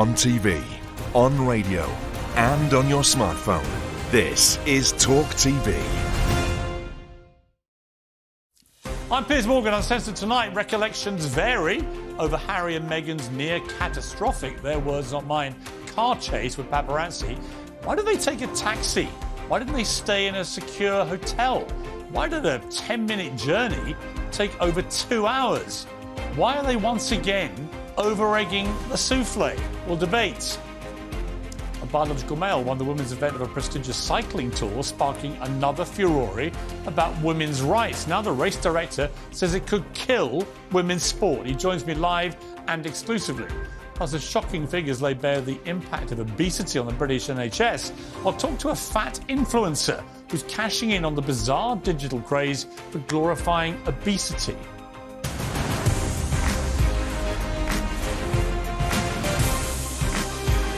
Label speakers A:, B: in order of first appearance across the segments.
A: On TV, on radio, and on your smartphone. This is Talk TV.
B: I'm Piers Morgan, Uncensored tonight. Recollections vary over Harry and Meghan's near-catastrophic, their words not mine, car chase with paparazzi. Why did they take a taxi? Why didn't they stay in a secure hotel? Why did a 10-minute journey take over 2 hours? Why are they once again over-egging the souffle? We'll debate. A biological male won the women's event of a prestigious cycling tour, sparking another furore about women's rights. Now the race director says it could kill women's sport. He joins me live and exclusively. Plus, as shocking figures lay bare the impact of obesity on the British NHS, I'll talk to a fat influencer who's cashing in on the bizarre digital craze for glorifying obesity.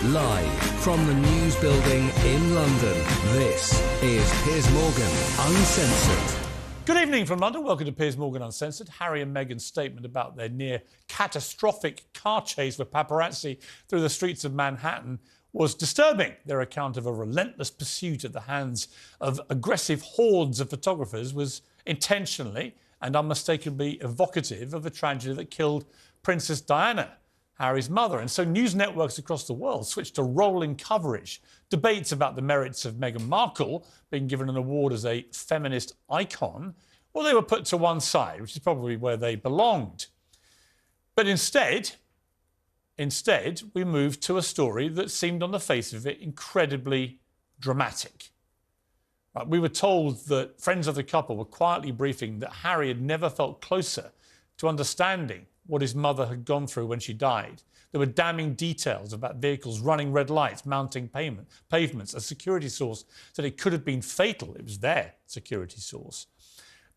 C: Live from the News Building in London, this is Piers Morgan Uncensored.
B: Good evening from London. Welcome to Piers Morgan Uncensored. Harry and Meghan's statement about their near-catastrophic car chase with paparazzi through the streets of Manhattan was disturbing. Their account of a relentless pursuit at the hands of aggressive hordes of photographers was intentionally and unmistakably evocative of a tragedy that killed Princess Diana, Harry's mother. And so news networks across the world switched to rolling coverage. Debates about the merits of Meghan Markle being given an award as a feminist icon, well, they were put to one side, which is probably where they belonged. But instead, we moved to a story that seemed on the face of it incredibly dramatic. We were told that friends of the couple were quietly briefing that Harry had never felt closer to understanding what his mother had gone through when she died. There were damning details about vehicles running red lights, mounting pavements. A security source said it could have been fatal. It was their security source.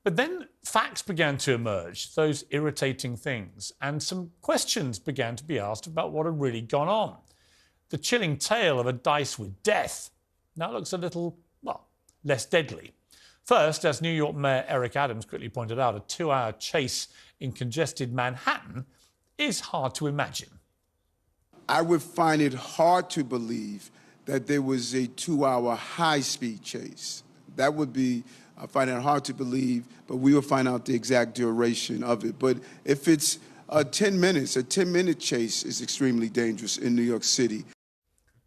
B: But then facts began to emerge, those irritating things, and some questions began to be asked about what had really gone on. The chilling tale of a dice with death now looks a little, well, less deadly. First, as New York Mayor Eric Adams quickly pointed out, a 2-hour chase in congested Manhattan is hard to imagine.
D: I would find it hard to believe that there was a 2-hour high-speed chase. That would be, I find it hard to believe, but we will find out the exact duration of it. But if it's 10 minutes, a 10-minute chase is extremely dangerous in New York City.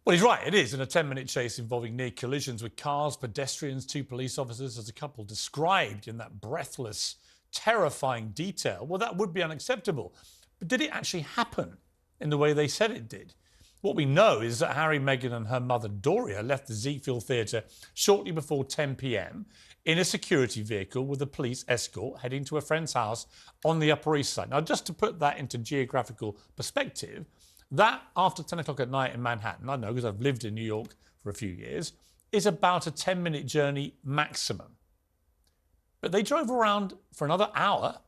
B: Well, he's right, it is. In a 10-minute chase involving near collisions with cars, pedestrians, 2 police officers, as a couple described in that breathless, terrifying detail, well, that would be unacceptable. But did it actually happen in the way they said it did? What we know is that Harry, Meghan and her mother, Doria, left the Ziegfeld Theatre shortly before 10 p.m. in a security vehicle with a police escort heading to a friend's house on the Upper East Side. Now, just to put that into geographical perspective, that after 10 o'clock at night in Manhattan, I know because I've lived in New York for a few years, is about a 10-minute journey maximum. But they drove around for another hour,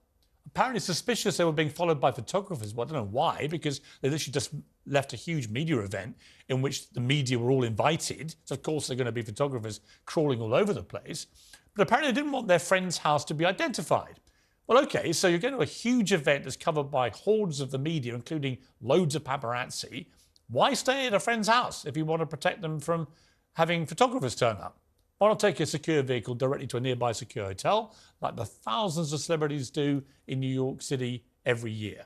B: apparently suspicious they were being followed by photographers. Well, I don't know why, because they literally just left a huge media event in which the media were all invited. So, of course, they're going to be photographers crawling all over the place. But apparently they didn't want their friend's house to be identified. Well, OK, so you're going to a huge event that's covered by hordes of the media, including loads of paparazzi. Why stay at a friend's house if you want to protect them from having photographers turn up? Why not take a secure vehicle directly to a nearby secure hotel, like the thousands of celebrities do in New York City every year?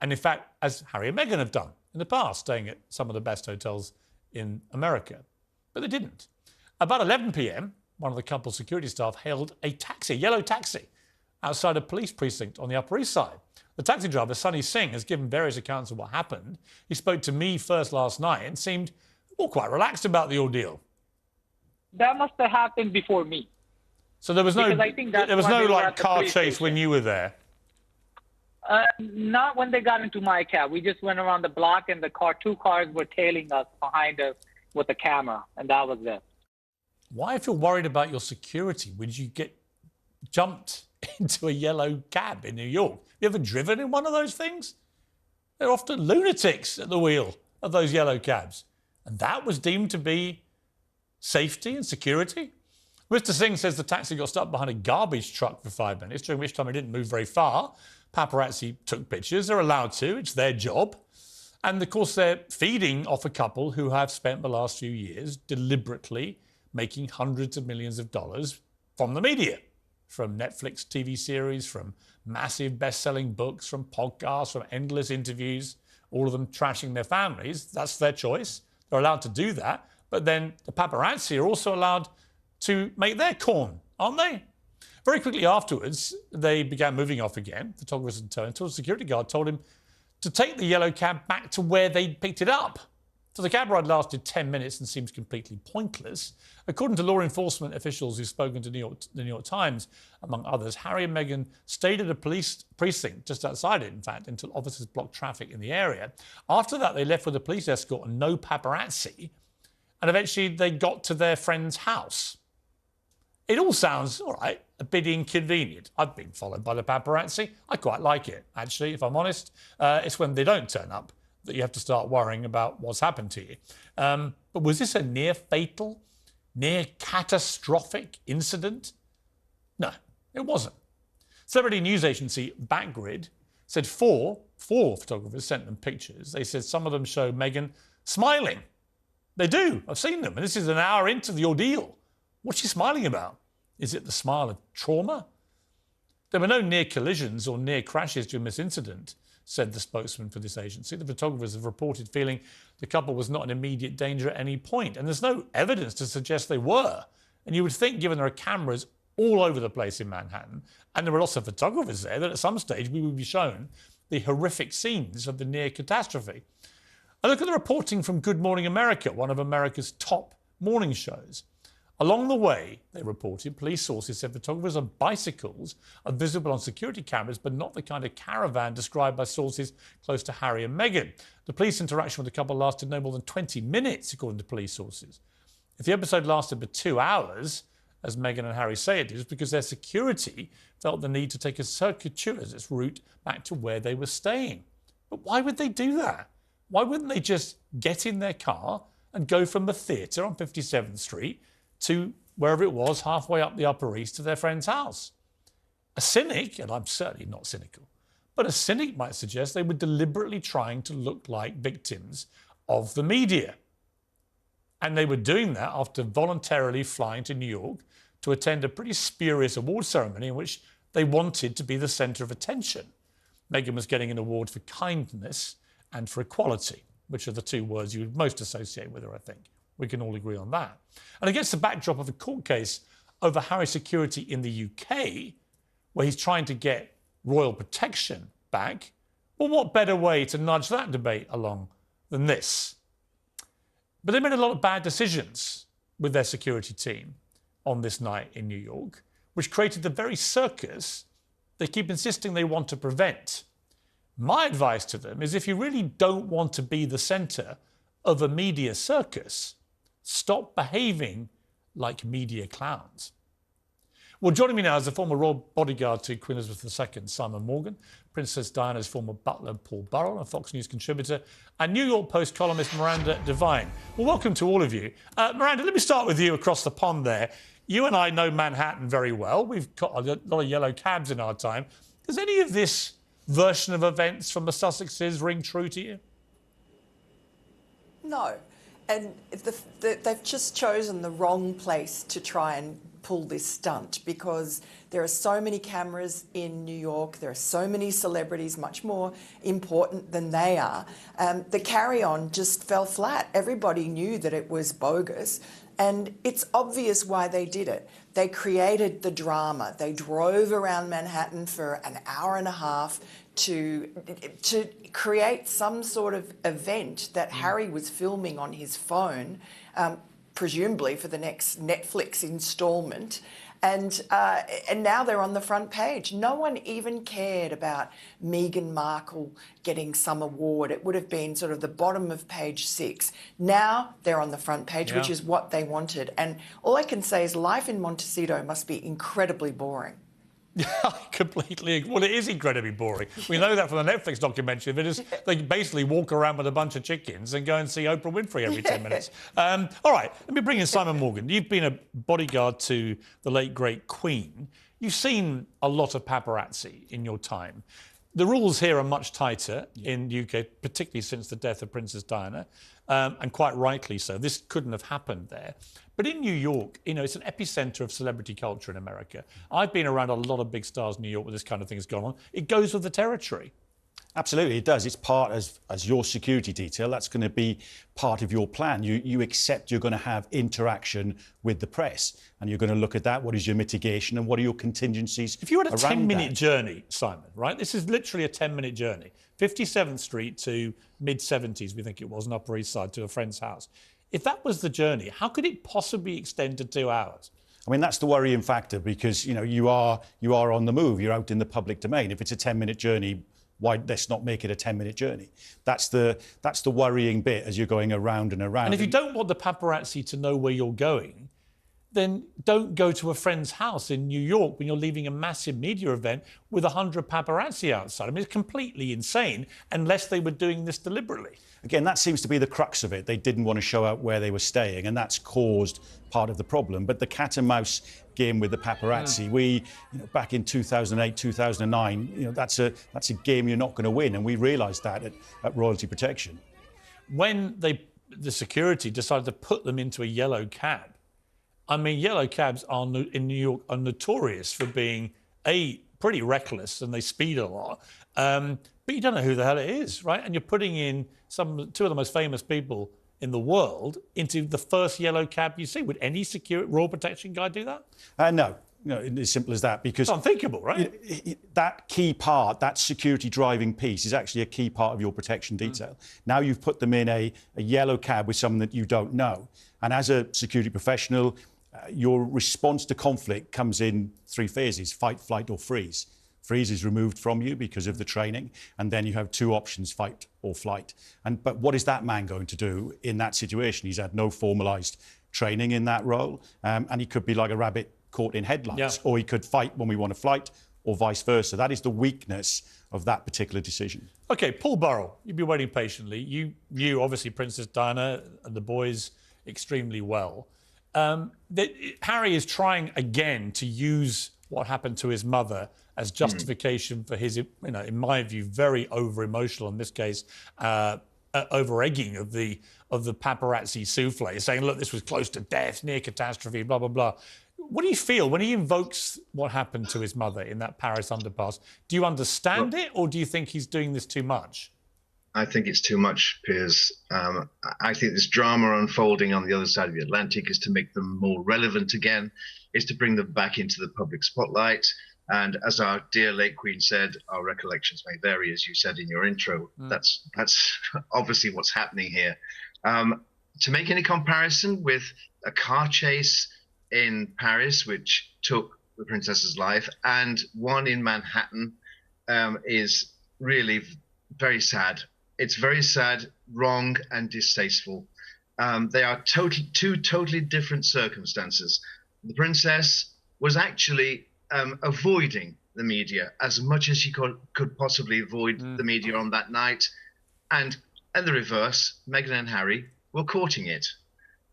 B: And in fact, as Harry and Meghan have done in the past, staying at some of the best hotels in America. But they didn't. About 11 p.m, one of the couple's security staff hailed a taxi, a yellow taxi, outside a police precinct on the Upper East Side. The taxi driver, Sunny Singh, has given various accounts of what happened. He spoke to me first last night and seemed quite relaxed about the ordeal.
E: That must have happened before me.
B: So there was no like car chase when you were there?
E: Not when they got into my cab. We just went around the block and two cars were tailing us behind us with a camera, and that was it.
B: Why, if you're worried about your security, would you get jumped into a yellow cab in New York? You ever driven in one of those things? They're often lunatics at the wheel of those yellow cabs. And that was deemed to be safety and security? Mr. Singh says the taxi got stuck behind a garbage truck for 5 minutes, during which time it didn't move very far. Paparazzi took pictures. They're allowed to. It's their job. And of course, they're feeding off a couple who have spent the last few years deliberately making hundreds of millions of dollars from the media, from Netflix TV series, from massive best-selling books, from podcasts, from endless interviews, all of them trashing their families. That's their choice. They're allowed to do that. But then the paparazzi are also allowed to make their corn, aren't they? Very quickly afterwards, they began moving off again. Photographers returned until a security guard told him to take the yellow cab back to where they'd picked it up. So the cab ride lasted 10 minutes and seems completely pointless. According to law enforcement officials who've spoken to the New York Times, among others, Harry and Meghan stayed at a police precinct just outside it, in fact, until officers blocked traffic in the area. After that, they left with a police escort and no paparazzi, and eventually they got to their friend's house. It all sounds, all right, a bit inconvenient. I've been followed by the paparazzi. I quite like it, actually, if I'm honest. It's when they don't turn up that you have to start worrying about what's happened to you. But was this a near-fatal, near-catastrophic incident? No, it wasn't. Celebrity news agency Backgrid said four photographers sent them pictures. They said some of them show Meghan smiling. They do. I've seen them. And this is an hour into the ordeal. What's she smiling about? Is it the smile of trauma? There were no near collisions or near crashes during this incident, said the spokesman for this agency. The photographers have reported feeling the couple was not in immediate danger at any point, and there's no evidence to suggest they were. And you would think, given there are cameras all over the place in Manhattan, and there were lots of photographers there, that at some stage we would be shown the horrific scenes of the near catastrophe. And look at the reporting from Good Morning America, one of America's top morning shows. Along the way, they reported, police sources said photographers on bicycles are visible on security cameras, but not the kind of caravan described by sources close to Harry and Meghan. The police interaction with the couple lasted no more than 20 minutes, according to police sources. If the episode lasted for 2 hours, as Meghan and Harry say it is, because their security felt the need to take a circuitous route back to where they were staying. But why would they do that? Why wouldn't they just get in their car and go from the theatre on 57th Street to wherever it was, halfway up the Upper East to their friend's house? A cynic, and I'm certainly not cynical, but a cynic might suggest they were deliberately trying to look like victims of the media. And they were doing that after voluntarily flying to New York to attend a pretty spurious award ceremony in which they wanted to be the centre of attention. Meghan was getting an award for kindness and for equality, which are the two words you would most associate with her, I think. We can all agree on that. And against the backdrop of a court case over Harry's security in the UK, where he's trying to get royal protection back, well, what better way to nudge that debate along than this? But they made a lot of bad decisions with their security team on this night in New York, which created the very circus they keep insisting they want to prevent. My advice to them is if you really don't want to be the centre of a media circus, stop behaving like media clowns. Well, joining me now is the former royal bodyguard to Queen Elizabeth II, Simon Morgan, Princess Diana's former butler, Paul Burrell, a Fox News contributor, and New York Post columnist Miranda Devine. Well, welcome to all of you. Miranda, let me start with you across the pond there. You and I know Manhattan very well. We've got a lot of yellow cabs in our time. Does any of this version of events from the Sussexes ring true to you?
F: No, and they've just chosen the wrong place to try and pull this stunt because there are so many cameras in New York, there are so many celebrities much more important than they are. The carry-on just fell flat. Everybody knew that it was bogus, and it's obvious why they did it. They created the drama. They drove around Manhattan for an hour and a half to create some sort of event that Harry was filming on his phone, presumably for the next Netflix installment. And now they're on the front page. No one even cared about Meghan Markle getting some award. It would have been sort of the bottom of page 6. Now they're on the front page, which is what they wanted. And all I can say is life in Montecito must be incredibly boring.
B: Yeah, I completely agree. Well, it is incredibly boring. We know that from the Netflix documentary. They basically walk around with a bunch of chickens and go and see Oprah Winfrey every 10 minutes. All right, let me bring in Simon Morgan. You've been a bodyguard to the late, great Queen. You've seen a lot of paparazzi in your time. The rules here are much tighter in the UK, particularly since the death of Princess Diana, and quite rightly so. This couldn't have happened there. But in New York, it's an epicenter of celebrity culture in America. I've been around a lot of big stars in New York where this kind of thing has gone on. It goes with the territory.
G: Absolutely, it does. It's part as your security detail. That's going to be part of your plan. You accept you're going to have interaction with the press, and you're going to look at that. What is your mitigation, and what are your contingencies?
B: If you had a 10-minute
G: that?
B: journey, Simon, right? This is literally a 10-minute journey. 57th Street to mid-70s, we think it was, on Upper East Side to a friend's house. If that was the journey, how could it possibly extend to 2 hours?
G: I mean, that's the worrying factor, because you are on the move. You're out in the public domain. If it's a 10-minute journey, why let's not make it a 10-minute journey? That's the worrying bit as you're going around and around.
B: And if you don't want the paparazzi to know where you're going, then don't go to a friend's house in New York when you're leaving a massive media event with 100 paparazzi outside. I mean, it's completely insane unless they were doing this deliberately.
G: Again, that seems to be the crux of it. They didn't want to show out where they were staying, and that's caused part of the problem. But the cat and mouse game with the paparazzi, we, back in 2008, 2009, that's a game you're not going to win, and we realised that at Royalty Protection. When
B: the security decided to put them into a yellow cab, I mean, yellow cabs in New York are notorious for being, pretty reckless, and they speed a lot. But you don't know who the hell it is, right? And you're putting in two of the most famous people in the world into the first yellow cab you see. Would any Royal Protection guy do that?
G: No. As simple as that, because...
B: It's unthinkable, right?
G: That key part, that security driving piece, is actually a key part of your protection detail. Now you've put them in a yellow cab with someone that you don't know. And as a security professional, your response to conflict comes in 3 phases: fight, flight, or freeze. Freeze is removed from you because of the training, and then you have 2 options: fight or flight. But what is that man going to do in that situation? He's had no formalised training in that role, and he could be like a rabbit caught in headlights, or he could fight when we want to flight, or vice versa. That is the weakness of that particular decision.
B: OK, Paul Burrell, you've been waiting patiently. You knew, obviously, Princess Diana and the boys extremely well. Harry is trying again to use what happened to his mother as justification for his, in my view, very over-emotional, in this case, over-egging of the paparazzi souffle, saying, look, this was close to death, near catastrophe, blah, blah, blah. What do you feel when he invokes what happened to his mother in that Paris underpass? Do you understand it, or do you think he's doing this too much?
H: I think it's too much, Piers. I think this drama unfolding on the other side of the Atlantic is to make them more relevant again, is to bring them back into the public spotlight. And as our dear late Queen said, our recollections may vary, as you said in your intro. That's obviously what's happening here. To make any comparison with a car chase in Paris, which took the princess's life, and one in Manhattan, is really very sad. It's very sad, wrong, and distasteful. They are two totally different circumstances. The princess was actually avoiding the media as much as she could possibly avoid the media on that night. And the reverse, Meghan and Harry were courting it.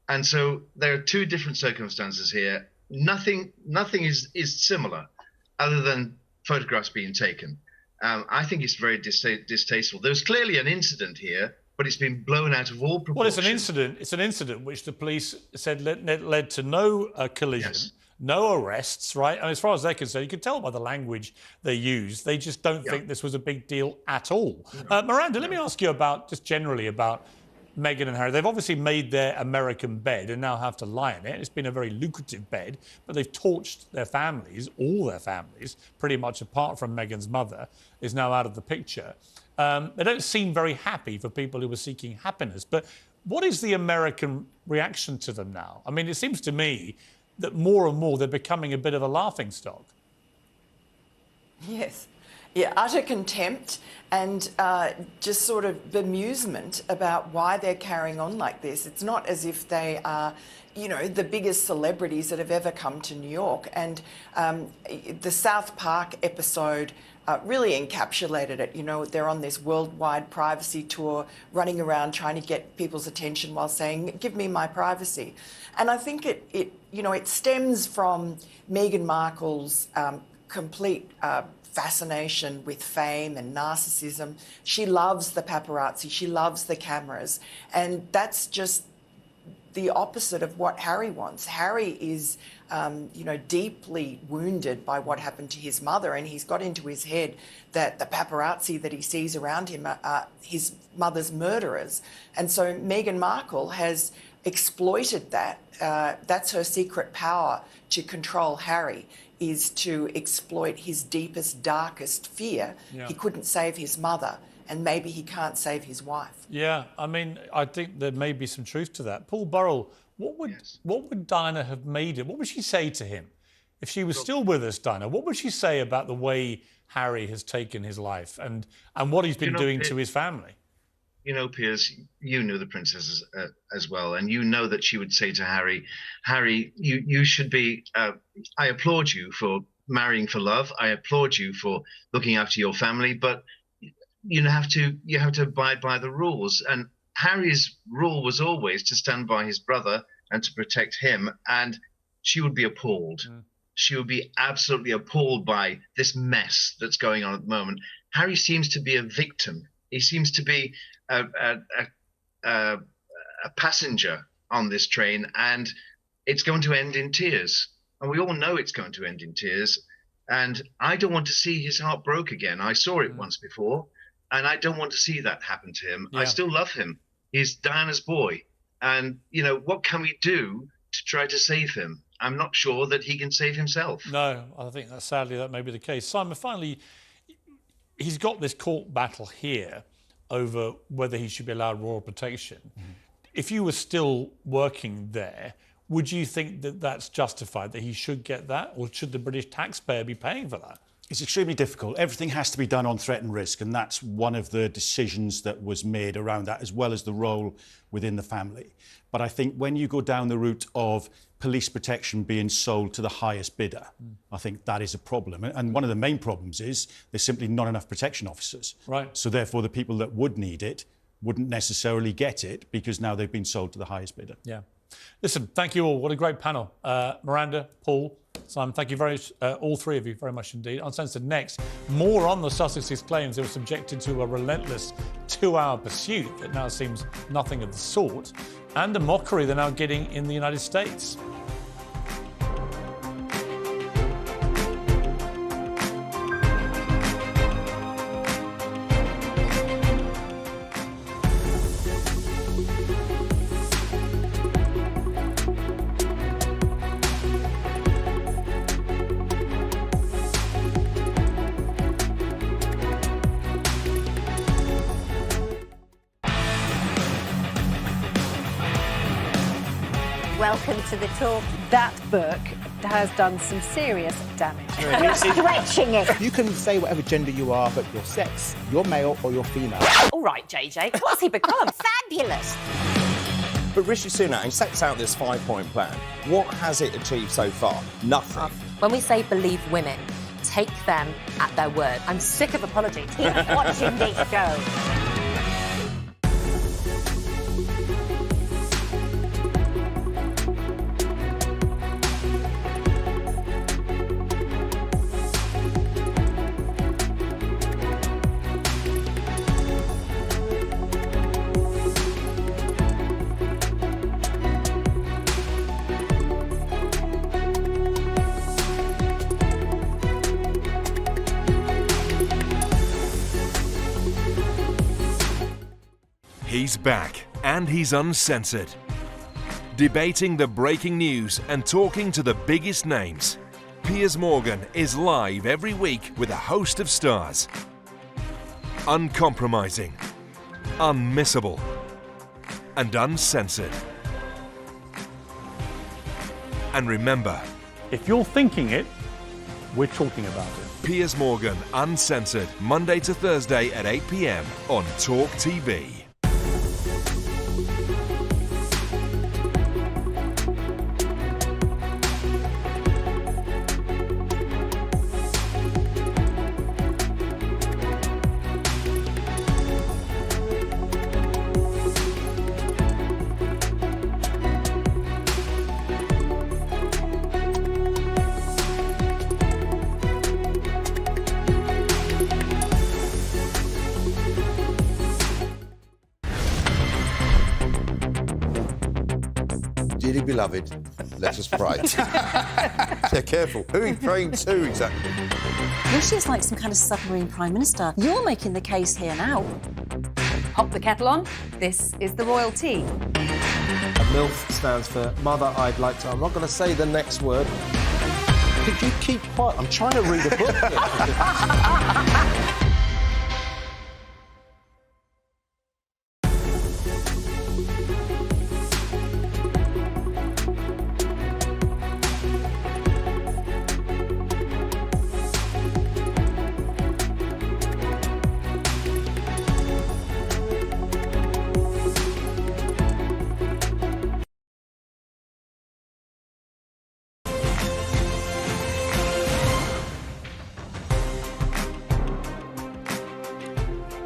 H: And so there are 2 different circumstances here. Nothing is similar other than photographs being taken. I think it's very distasteful. There's clearly an incident here, but it's been blown out of all proportion.
B: Well, it's an incident which the police said led to no collision, no arrests, right? And as far as they're concerned, you can tell by the language they use, they just don't think this was a big deal at all. Miranda, let me ask you just generally about Meghan and Harry. They've obviously made their American bed and now have to lie in it. It's been a very lucrative bed, but they've torched their families, all their families, pretty much apart from Meghan's mother, is now out of the picture. They don't seem very happy for people who are seeking happiness. But what is the American reaction to them now? I mean, it seems to me that more and more they're becoming a bit of a laughingstock.
F: Yes. Yeah, utter contempt and just sort of bemusement about why they're carrying on like this. It's not as if they are, the biggest celebrities that have ever come to New York. And the South Park episode really encapsulated it. They're on this worldwide privacy tour, running around trying to get people's attention while saying, give me my privacy. And I think it stems from Meghan Markle's complete fascination with fame and narcissism. She loves the paparazzi. She loves the cameras. And that's just the opposite of what Harry wants. Harry is, deeply wounded by what happened to his mother, and he's got into his head that the paparazzi that he sees around him are his mother's murderers. And so Meghan Markle has exploited that. That's her secret power to control Harry, is to exploit his deepest, darkest fear.
B: Yeah.
F: He couldn't save his mother, and maybe he can't save his wife.
B: Yeah, I mean, I think there may be some truth to that. Paul Burrell, what would Diana have made it? What would she say to him? If she was still with us, Diana, what would she say about the way Harry has taken his life and what he's been doing to his family?
H: You know, Piers, you knew the princess as well, and you know that she would say to Harry, you should be, I applaud you for marrying for love. I applaud you for looking after your family, but you have to abide by the rules. And Harry's rule was always to stand by his brother and to protect him. And she would be appalled. She would be absolutely appalled by this mess that's going on at the moment. Harry seems to be a victim. He seems to be a passenger on this train, and it's going to end in tears. And we all know it's going to end in tears. And I don't want to see his heart broke again. I saw it once before, and I don't want to see that happen to him. I still love him. He's Diana's boy. And, what can we do to try to save him? I'm not sure that he can save himself.
B: No, I think that sadly that may be the case. Simon, finally, he's got this court battle here over whether he should be allowed royal protection. If you were still working there, would you think that that's justified, that he should get that, or should the British taxpayer be paying for that?
G: It's extremely difficult. Everything has to be done on threat and risk, and that's one of the decisions that was made around that, as well as the role within the family. But I think when you go down the route of police protection being sold to the highest bidder, I think that is a problem. And one of the main problems is there's simply not enough protection officers.
B: Right.
G: So therefore, the people that would need it wouldn't necessarily get it because now they've been sold to the highest bidder.
B: Yeah. Listen, thank you all. What a great panel. Miranda, Paul, Simon, thank you all three of you very much indeed. Uncensored next. More on the Sussexes' claims they were subjected to a relentless 2-hour pursuit that now seems nothing of the sort, and the mockery they're now getting in the United States.
I: Welcome to the talk. That book has done some serious damage.
J: Stretching it. You can say whatever gender you are, but your sex, you're male or you're female.
I: All right, JJ, what's he become? Fabulous.
K: But Rishi Sunak, he sets out this 5-point plan. What has it achieved so far? Nothing.
I: When we say believe women, take them at their word. I'm sick of apologies. Keep watching this show.
A: He's back, and he's uncensored. Debating the breaking news and talking to the biggest names. Piers Morgan is live every week with a host of stars. Uncompromising, unmissable, and uncensored. And remember,
B: if you're thinking it, we're talking about it.
A: Piers Morgan, Uncensored, Monday to Thursday at 8 p.m. on Talk TV.
L: beloved, let us pray. Yeah, careful. Who are you praying to exactly?
M: Rishi is like some kind of submarine prime minister. You're making the case here now.
N: Pop the kettle on. This is the royal tea.
O: A MILF stands for Mother I'd Like to... I'm not going to say the next word. Could you keep quiet? I'm trying to read a book here.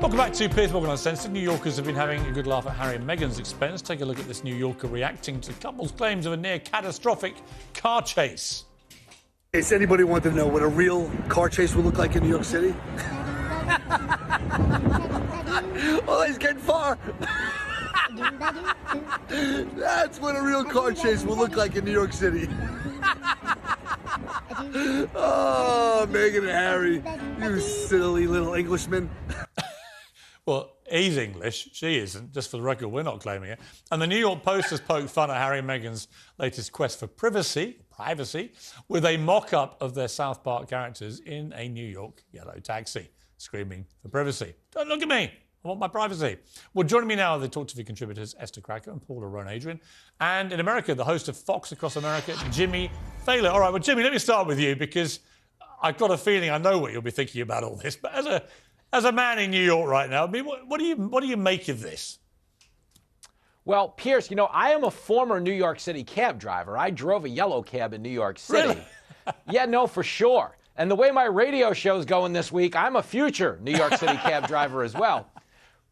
B: Welcome back to Piers Morgan Uncensored. New Yorkers have been having a good laugh at Harry and Meghan's expense. Take a look at this New Yorker reacting to the couple's claims of a near catastrophic car chase.
P: Does anybody want to know what a real car chase would look like in New York City? Oh, he's getting far. That's what a real car chase will look like in New York City. Oh, Meghan and Harry, you silly little Englishmen.
B: Well, he's English, she isn't. Just for the record, we're not claiming it. And the New York Post has poked fun at Harry and Meghan's latest quest for privacy, with a mock-up of their South Park characters in a New York yellow taxi, screaming for privacy. Don't look at me. I want my privacy. Well, joining me now are the talktv contributors Esther Cracker and Paula Rowan-Adrian. And in America, the host of Fox Across America, Jimmy Thaler. All right, well, Jimmy, let me start with you because I've got a feeling I know what you'll be thinking about all this. But as a man in New York right now, I mean, what do you make of this?
Q: Well, Piers, you know, I am a former New York City cab driver. I drove a yellow cab in New York City.
B: Really?
Q: Yeah, no, for sure. And the way my radio show's going this week, I'm a future New York City cab driver as well.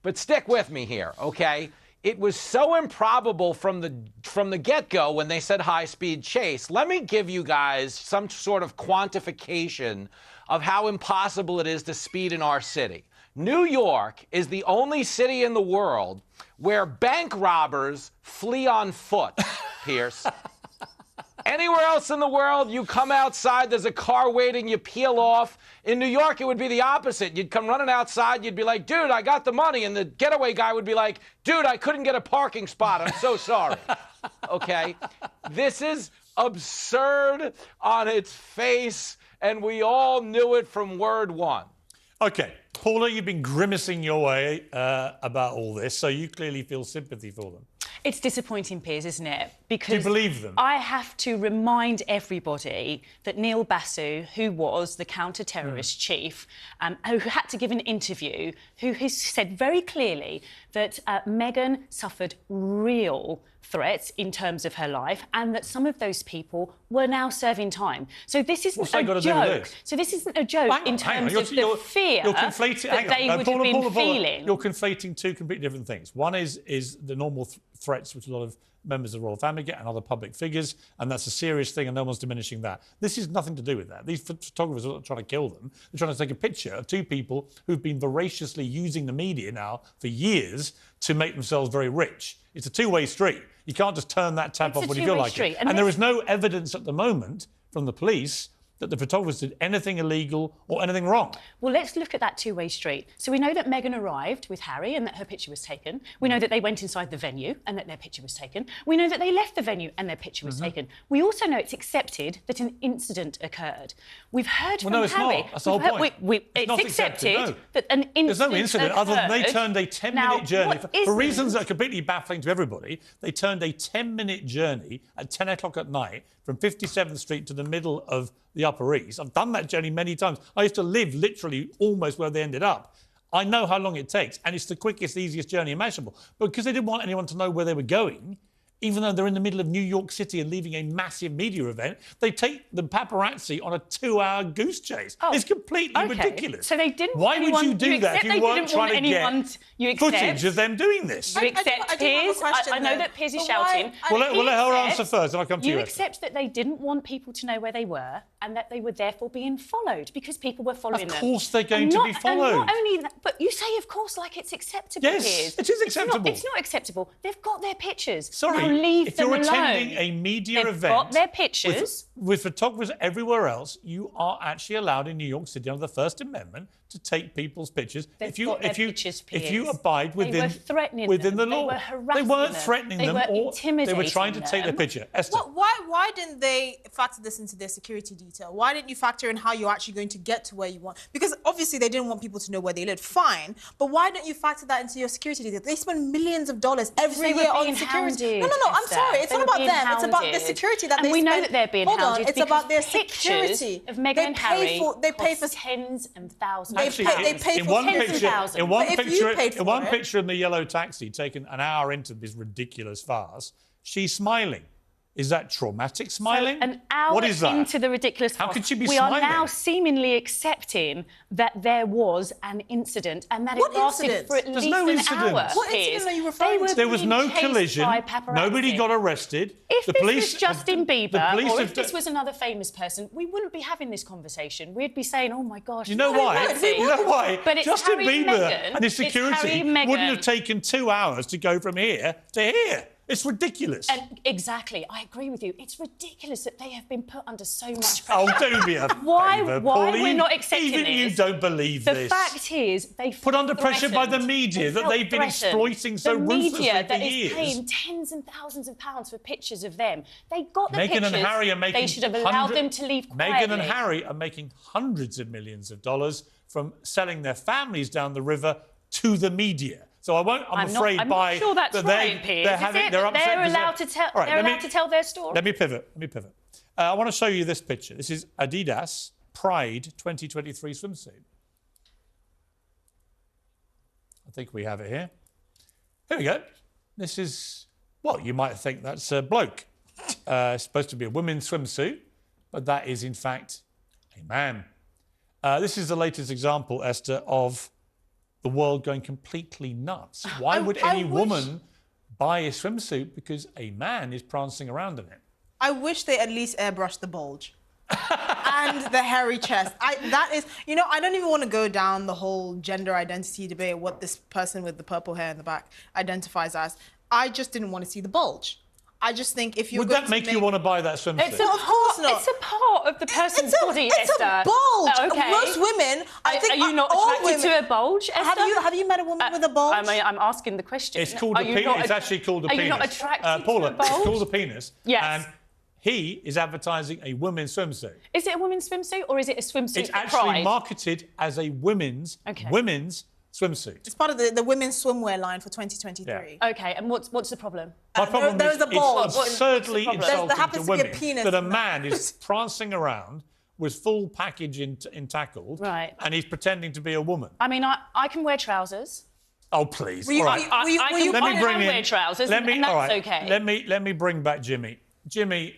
Q: But stick with me here, okay? It was so improbable from the get-go when they said high-speed chase. Let me give you guys some sort of quantification of how impossible it is to speed in our city. New York is the only city in the world where bank robbers flee on foot, Pierce. Anywhere else in the world, you come outside, there's a car waiting, you peel off. In New York, it would be the opposite. You'd come running outside, you'd be like, dude, I got the money. And the getaway guy would be like, dude, I couldn't get a parking spot. I'm so sorry. Okay? This is absurd on its face, and we all knew it from word one.
B: OK, Paula, you've been grimacing your way about all this, so you clearly feel sympathy for them.
R: It's disappointing, Piers, isn't it? Because
B: do you believe them?
R: I have to remind everybody that Neil Basu, who was the counter-terrorist chief, who had to give an interview, who has said very clearly that Meghan suffered real threats in terms of her life and that some of those people were now serving time. So this isn't a joke. So this isn't a joke in terms of the fear that they would have been feeling.
B: You're conflating two completely different things. One is the normal threats which a lot of members of the royal family get and other public figures, and that's a serious thing and no one's diminishing that. This has nothing to do with that. These photographers are not trying to kill them. They're trying to take a picture of two people who've been voraciously using the media now for years to make themselves very rich. It's a two-way street. You can't just turn that tap off when you feel like it. And there is no evidence at the moment from the police that the photographers did anything illegal or anything wrong.
R: Well, let's look at that two-way street. So we know that Meghan arrived with Harry and that her picture was taken. We know that they went inside the venue and that their picture was taken. We know that they left the venue and their picture was taken. We also know it's accepted that an incident occurred. We've heard from Harry...
B: It's not. That's the whole point.
R: It's accepted that an incident
B: There's no incident
R: occurred.
B: other than they turned a 10-minute journey. For reasons that are completely baffling to everybody, they turned a 10-minute journey at 10 o'clock at night from 57th Street to the middle of the Upper East. I've done that journey many times. I used to live literally almost where they ended up. I know how long it takes, and it's the quickest, easiest journey imaginable. But because they didn't want anyone to know where they were going, even though they're in the middle of New York City and leaving a massive media event, they take the paparazzi on a 2-hour goose chase. It's completely ridiculous.
R: So they didn't.
B: Why would you do that if you weren't trying to get footage of them doing this?
R: You accept Piers. I know that Piers is shouting.
B: Well, let her answer first, and I'll come to you.
R: You accept that they didn't want people to know where they were and that they were therefore being followed because people were following them.
B: Of course they're going to be followed.
R: And not only that, but you say, of course, like it's acceptable,
B: Yes,
R: Piers.
B: it is acceptable.
R: It's not acceptable. They've got their pictures.
B: Sorry.
R: leave them alone.
B: If you're attending a media
R: They've
B: event...
R: got their pictures.
B: With photographers everywhere else, you are actually allowed in New York City under the First Amendment to take people's pictures. If you abide within the law. They weren't threatening them. They were trying to take their picture. Esther.
S: Why didn't they factor this into their security detail? Why didn't you factor in how you're actually going to get to where you want? Because obviously they didn't want people to know where they lived. Fine, but why don't you factor that into your security detail? They spend millions of dollars every year on security. No, I'm sorry. It's not about them. It's about the security that they spend.
R: And we know that they're being hounded.
S: It's about their security.
R: Of Meghan and Harry. They pay for tens and thousands.
S: They pay for tens and thousands.
B: In one picture in the yellow taxi, taken an hour into this ridiculous farce, she's smiling. Is that traumatic smiling?
R: So an hour
B: what is that?
R: Into the ridiculous
B: How could she be
R: we
B: smiling?
R: are now seemingly accepting that there was an incident and that it lasted for at least an hour.
S: What incident are you referring to?
B: There was no collision. Nobody got arrested.
R: If
B: the
R: this
B: police,
R: was Justin Bieber or if
B: have
R: this was another famous person, we wouldn't be having this conversation. We'd be saying, oh, my gosh.
B: You know why? You know why?
R: But it's
B: Justin
R: Harry
B: Bieber
R: Meghan.
B: and his security wouldn't have taken 2 hours to go from here to here. It's ridiculous.
R: And exactly, I agree with you. It's ridiculous that they have been put under so much pressure.
B: Oh, do me a favour,
R: Why
B: Pauline.
R: we're not accepting
B: Even
R: this?
B: you don't believe
R: the
B: this.
R: The fact is, they've
B: put under pressure by the media that they've been exploiting so ruthlessly for years.
R: The media that is paying tens and thousands of pounds for pictures of them. They got the pictures.
B: Meghan and Harry are making.
R: They should have allowed them to leave quietly.
B: Meghan and Harry are making hundreds of millions of dollars from selling their families down the river to the media. So I'm afraid
R: I'm not sure that's right, Piers.
B: They're upset.
R: They're allowed to tell. Right, they're allowed to tell their story.
B: Let me pivot. I want to show you this picture. This is Adidas Pride 2023 swimsuit. I think we have it here. Here we go. This is, well, you might think that's a bloke. It's supposed to be a women's swimsuit, but that is in fact a man. This is the latest example, Esther, of the world going completely nuts. Why would any woman buy a swimsuit because a man is prancing around in it?
S: I wish they at least airbrushed the bulge and the hairy chest. That is, you know, I don't even want to go down the whole gender identity debate, what this person with the purple hair in the back identifies as. I just didn't want to see the bulge. I just think if you're
B: would that make you want to buy that swimsuit?
S: Of course not.
R: It's a part of the person's body,
S: It's
R: Esther.
S: a bulge.
R: Okay.
S: Most women, I think,
R: are you not attracted to a bulge, Esther?
S: Have you met a woman with a bulge?
R: I'm asking the question.
B: It's called a penis. It's actually called a penis.
R: Are you not attracted
B: Paula,
R: to a bulge?
B: it's called a penis.
R: Yes.
B: And he is advertising a women's swimsuit.
R: Is it a women's swimsuit or is it a swimsuit
B: It's
R: for
B: actually
R: Pride?
B: marketed as a women's swimsuit.
S: It's part of the women's swimwear line for 2023.
B: Yeah.
R: OK, and what's the problem?
B: My problem
S: there is a bulge.
B: It's absurdly insulting
S: there happens
B: to
S: to be a
B: women
S: penis
B: that a
S: in
B: man is prancing around with full package tackled,
R: right,
B: and he's pretending to be a woman.
R: I mean, I can wear trousers.
B: Oh, please.
R: All right. I can wear trousers, and that's
B: all right,
R: OK.
B: Let me bring back Jimmy. Jimmy,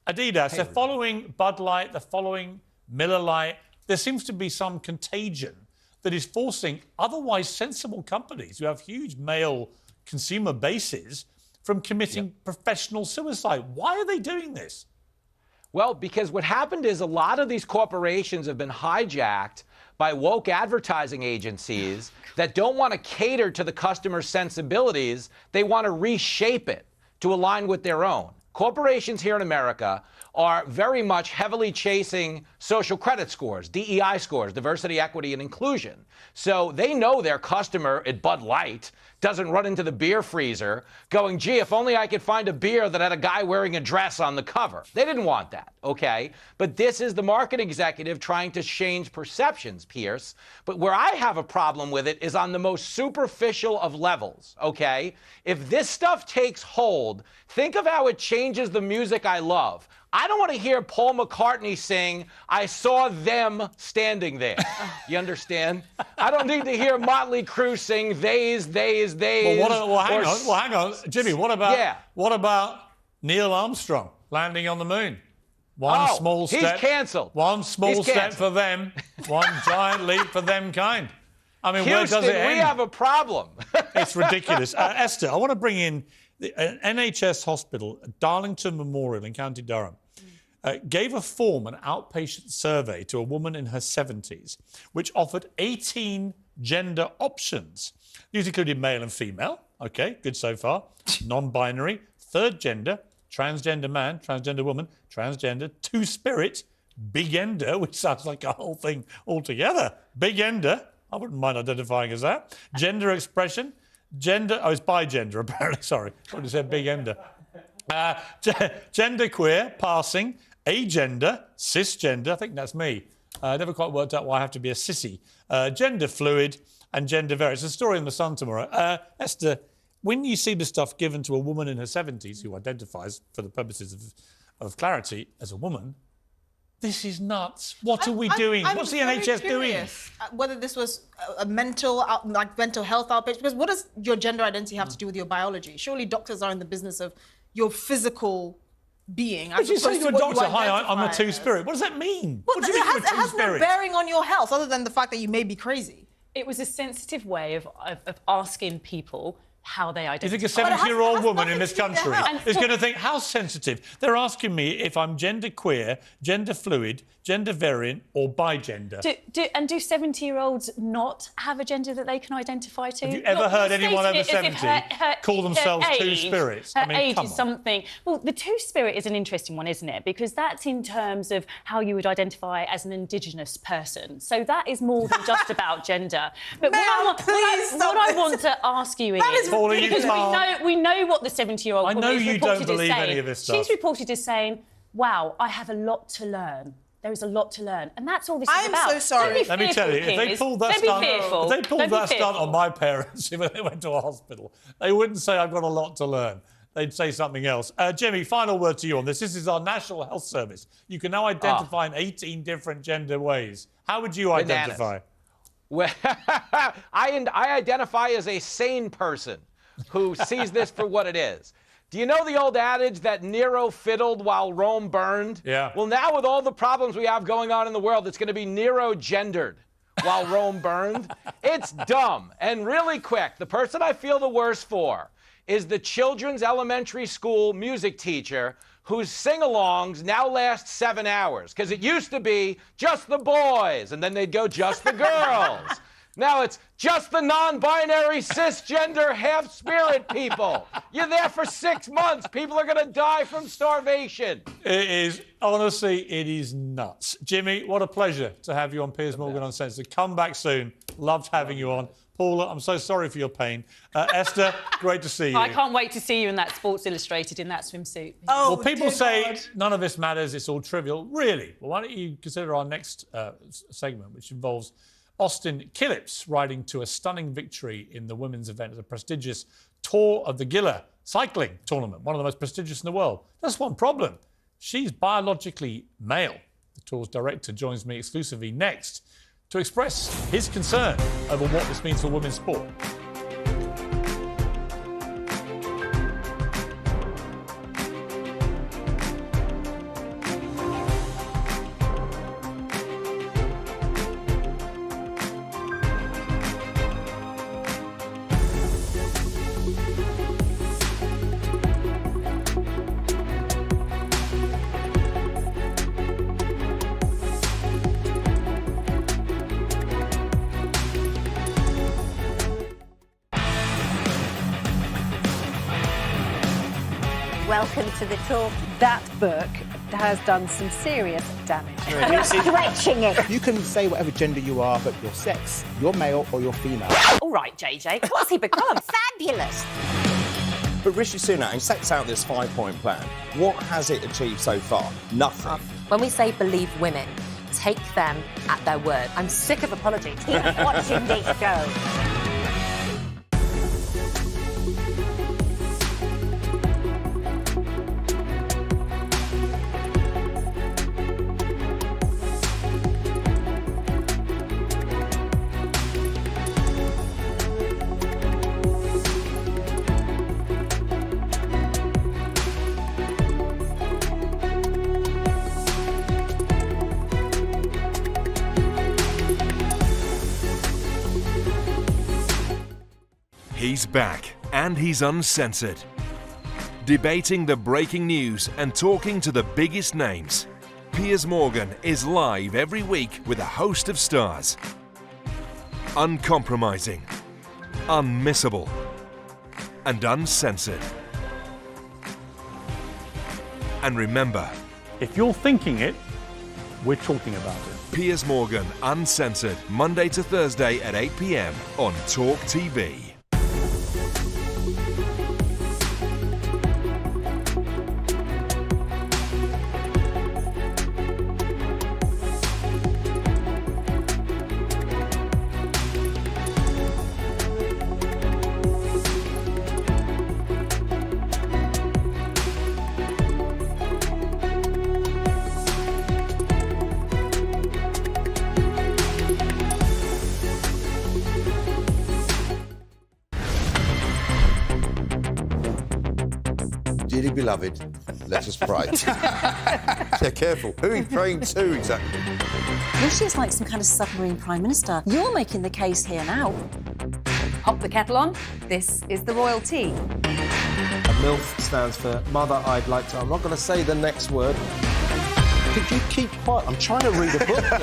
B: Adidas, they're following Bud Light, they're following Miller Lite. There seems to be some contagion that is forcing otherwise sensible companies who have huge male consumer bases from committing professional suicide. Why are they doing this?
Q: Well, because what happened is a lot of these corporations have been hijacked by woke advertising agencies that don't want to cater to the customer's sensibilities. They want to reshape it to align with their own. Corporations here in America are very much heavily chasing social credit scores, DEI scores, diversity, equity, and inclusion. So they know their customer at Bud Light doesn't run into the beer freezer going, gee, if only I could find a beer that had a guy wearing a dress on the cover. They didn't want that, okay? But this is the market executive trying to change perceptions, Piers. But where I have a problem with it is on the most superficial of levels, okay? If this stuff takes hold, think of how it changes the music I love. I don't want to hear Paul McCartney sing, I saw them standing there. You understand? I don't need to hear Motley Crue sing, theys.
B: Well, hang on. Jimmy, what about Neil Armstrong landing on the moon? One small step.
Q: He's cancelled.
B: One small step for them, one giant leap for them kind. I mean,
Q: Houston,
B: where does it end?
Q: we have a problem.
B: It's ridiculous. Esther, I want to bring in an NHS hospital, Darlington Memorial in County Durham. Gave a form, an outpatient survey, to a woman in her 70s, which offered 18 gender options. These included male and female. OK, good so far. Non-binary, third gender, transgender man, transgender woman, transgender, two-spirit, big ender, which sounds like a whole thing altogether. Big ender, I wouldn't mind identifying as that. Gender expression, gender, it's bi-gender apparently, sorry. I would have said big ender. Gender queer, passing, agender, cisgender, I think that's me. Never quite worked out why I have to be a sissy. Gender fluid and gender variant. It's a story in The Sun tomorrow. Esther, when you see the stuff given to a woman in her 70s who identifies, for the purposes of clarity, as a woman, this is nuts. What are we doing? What's the NHS doing?
S: Whether this was a mental health outpatient, because what does your gender identity have to do with your biology? Surely doctors are in the business of your physical being.
B: But you say to a doctor, hi, I'm a two-spirit. What does that mean?
S: Well,
B: what do you mean you're a two-spirit?
S: It has no bearing on your health, other than the fact that you may be crazy.
R: It was a sensitive way of asking people how they identify.
B: You think a 70-year-old woman in this country is going to think, how sensitive? They're asking me if I'm gender queer, gender fluid, gender variant or bi-gender.
R: Do 70-year-olds not have a gender that they can identify to?
B: Have you ever heard anyone over 70 call themselves two-spirits?
R: Her age is something. Well, the two-spirit is an interesting one, isn't it? Because that's in terms of how you would identify as an Indigenous person. So that is more than just about gender. But what I want to ask you is, because we know what the 70-year-old woman is reported as saying. I know you don't believe any of this stuff. She's reported as saying, wow, I have a lot to learn. There is a lot to learn. And that's all this is about.
S: I'm so sorry.
B: Let me tell you, if they pulled that stunt on my parents when they went to a hospital, they wouldn't say, I've got a lot to learn. They'd say something else. Jimmy, final word to you on this. This is our National Health Service. You can now identify in 18 different gender ways. How would you identify?
Q: Well, I identify as a sane person who sees this for what it is. Do you know the old adage that Nero fiddled while Rome burned?
B: Yeah.
Q: Well, now with all the problems we have going on in the world, it's going to be Nero gendered while Rome burned. It's dumb. And really quick, the person I feel the worst for is the children's elementary school music teacher whose sing-alongs now last 7 hours. Because it used to be just the boys, and then they'd go just the girls. Now it's just the non-binary, cisgender, half-spirit people. You're there for 6 months. People are going to die from starvation.
B: It is, honestly, it is nuts. Jimmy, what a pleasure to have you on Piers Morgan Uncensored. Come back soon. Loved having you on. Paula, I'm so sorry for your pain. Esther, great to see you.
R: I can't wait to see you in that Sports Illustrated in that swimsuit.
B: Well, people say none of this matters, it's all trivial. Really? Well, why don't you consider our next segment, which involves Austin Killips riding to a stunning victory in the women's event at the prestigious Tour of the Gila cycling tournament, one of the most prestigious in the world. That's one problem. She's biologically male. The tour's director joins me exclusively next to express his concern over what this means for women's sport.
T: Welcome to the talk. That book has done some serious damage.
J: Stretching it. You can say whatever gender you are, but your sex, you're male or you're female.
I: All right, JJ, what's he become?
T: Fabulous.
K: But Rishi Sunak, he sets out this 5-point plan. What has it achieved so far? Nothing.
I: When we say believe women, take them at their word. I'm sick of apologies.
T: Keep watching this show.
A: He's back, and he's uncensored. Debating the breaking news and talking to the biggest names. Piers Morgan is live every week with a host of stars. Uncompromising, unmissable, and uncensored. And remember,
B: if you're thinking it, we're talking about it.
A: Piers Morgan, Uncensored, Monday to Thursday at 8 p.m. on Talk TV.
L: Dearly beloved, let us pray. Yeah, careful. Who are you praying to exactly?
M: Rishi is like some kind of submarine prime minister. You're making the case here now.
N: Pop the kettle on. This is the royal tea.
O: A MILF stands for Mother I'd Like to... I'm not going to say the next word. Could you keep quiet? I'm trying to read a book here.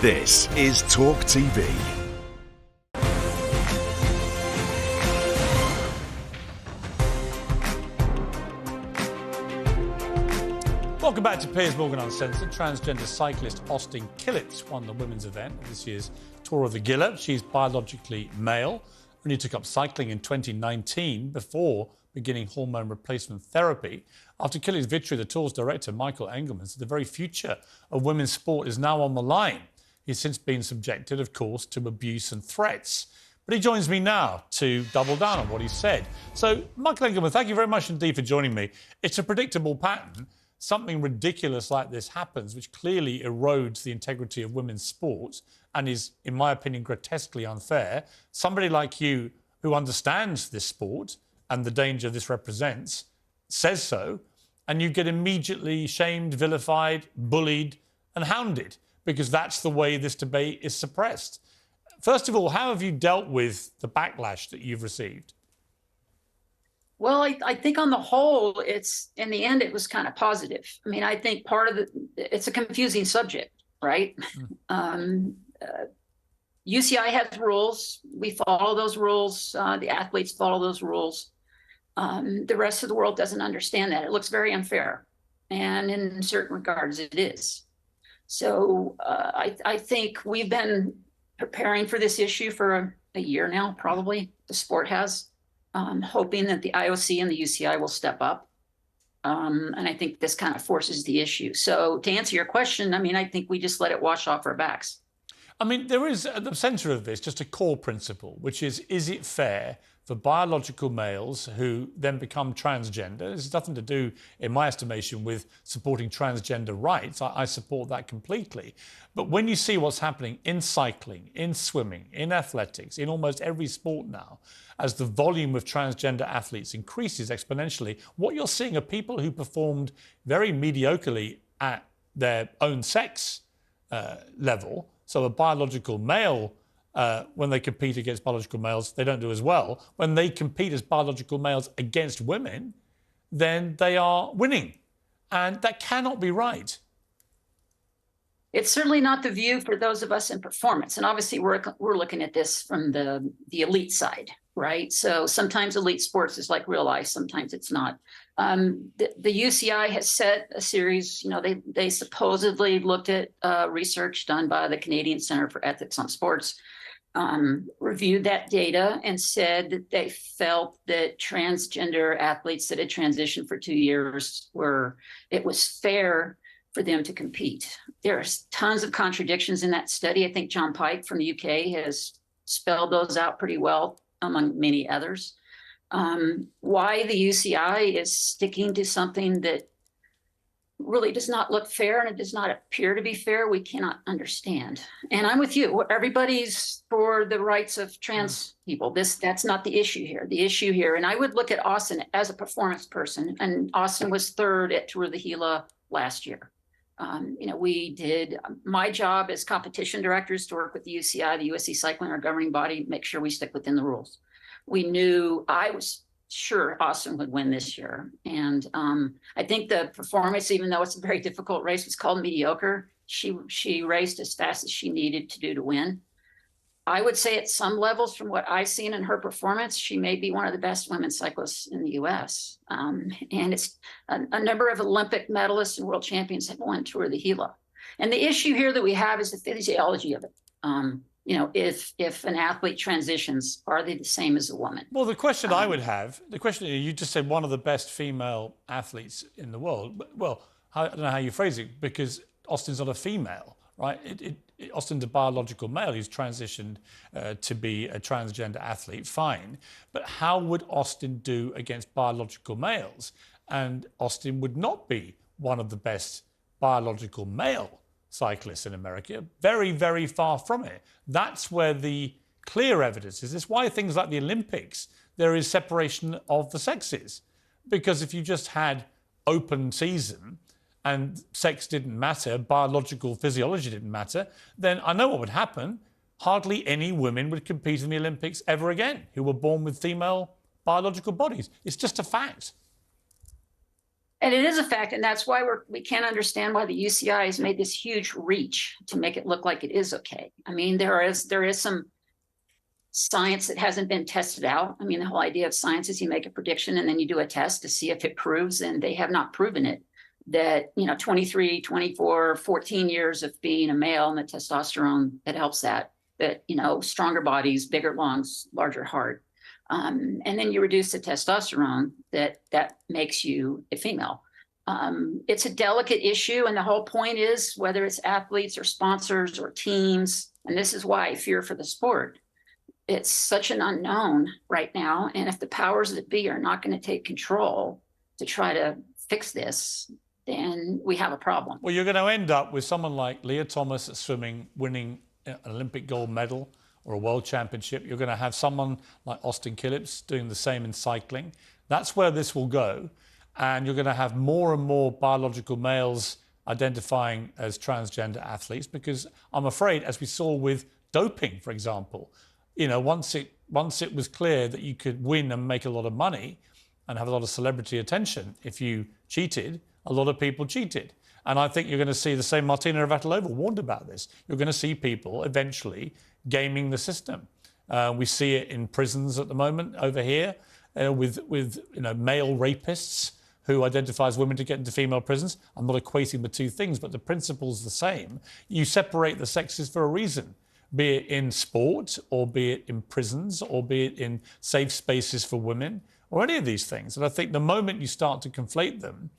A: This is Talk TV.
B: Welcome back to Piers Morgan Uncensored. Transgender cyclist Austin Killett won the women's event of this year's Tour of the Gila. She's biologically male, only took up cycling in 2019 before beginning hormone replacement therapy. After Killett's victory, the Tour's director, Michael Engelman, said the very future of women's sport is now on the line. He's since been subjected, of course, to abuse and threats. But he joins me now to double down on what he said. So, Michael Engelman, thank you very much indeed for joining me. It's a predictable pattern. Something ridiculous like this happens, which clearly erodes the integrity of women's sports and is, in my opinion, grotesquely unfair. Somebody like you, who understands this sport and the danger this represents, says so, and you get immediately shamed, vilified, bullied and hounded, because that's the way this debate is suppressed. First of all, how have you dealt with the backlash that you've received?
U: Well, I think on the whole, in the end, it was kind of positive. I mean, I think it's a confusing subject, right? UCI has rules. We follow those rules. The athletes follow those rules. The rest of the world doesn't understand that. It looks very unfair. And in certain regards, it is. So I think we've been preparing for this issue for a year now, probably. The sport has, hoping that the IOC and the UCI will step up. And I think this kind of forces the issue. So to answer your question, I mean, I think we just let it wash off our backs.
B: I mean, there is at the centre of this just a core principle, which is it fair for biological males who then become transgender? This has nothing to do, in my estimation, with supporting transgender rights. I support that completely. But when you see what's happening in cycling, in swimming, in athletics, in almost every sport now, as the volume of transgender athletes increases exponentially, what you're seeing are people who performed very mediocrely at their own sex level. So a biological male, when they compete against biological males, they don't do as well. When they compete as biological males against women, then they are winning. And that cannot be right.
U: It's certainly not the view for those of us in performance. And obviously, we're looking at this from the elite side, right? So sometimes elite sports is like real life, sometimes it's not. The UCI has set a series, they supposedly looked at research done by the Canadian Centre for Ethics on Sports, reviewed that data and said that they felt that transgender athletes that had transitioned for 2 years it was fair for them to compete. There's tons of contradictions in that study. I think John Pike from the UK has spelled those out pretty well, among many others. Why the UCI is sticking to something that really does not look fair and it does not appear to be fair, we cannot understand. And I'm with you. Everybody's for the rights of trans people. That's not the issue here. The issue here, and I would look at Austin as a performance person, and Austin was third at Tour of the Gila last year. My job as competition directors to work with the UCI, the USC Cycling, our governing body, make sure we stick within the rules. I was sure Austin would win this year. And I think the performance, even though it's a very difficult race, was called mediocre. She raced as fast as she needed to do to win. I would say at some levels, from what I've seen in her performance, she may be one of the best women's cyclists in the U.S. And it's a number of Olympic medalists and world champions have won Tour de Gila. And the issue here that we have is the physiology of it. If an athlete transitions, are they the same as a woman?
B: Well, the question I would have, you just said one of the best female athletes in the world. Well, I don't know how you phrase it, because Austin's not a female, right? Austin's a biological male who's transitioned to be a transgender athlete, fine. But how would Austin do against biological males? And Austin would not be one of the best biological male cyclists in America. Very, very far from it. That's where the clear evidence is. It's why things like the Olympics, there is separation of the sexes. Because if you just had open season and sex didn't matter, biological physiology didn't matter, then I know what would happen. Hardly any women would compete in the Olympics ever again who were born with female biological bodies. It's just a fact.
U: And it is a fact, and that's why we can't understand why the UCI has made this huge reach to make it look like it is okay. I mean, there is some science that hasn't been tested out. I mean, the whole idea of science is you make a prediction and then you do a test to see if it proves, and they have not proven it, that, 23, 24, 14 years of being a male and the testosterone that helps that, stronger bodies, bigger lungs, larger heart. And then you reduce the testosterone that makes you a female. It's a delicate issue. And the whole point is, whether it's athletes or sponsors or teams, and this is why I fear for the sport, it's such an unknown right now. And if the powers that be are not going to take control to try to fix this, then we have a problem.
B: Well, you're going to end up with someone like Leah Thomas at swimming winning an Olympic gold medal or a world championship. You're going to have someone like Austin Phillips doing the same in cycling. That's where this will go. And you're going to have more and more biological males identifying as transgender athletes, because I'm afraid, as we saw with doping, for example, once it was clear that you could win and make a lot of money and have a lot of celebrity attention if you cheated, a lot of people cheated. And I think you're going to see the same. Martina Navratilova warned about this. You're going to see people eventually gaming the system. We see it in prisons at the moment over here with male rapists who identify as women to get into female prisons. I'm not equating the two things, but the principle's the same. You separate the sexes for a reason, be it in sport, or be it in prisons, or be it in safe spaces for women, or any of these things. And I think the moment you start to conflate them,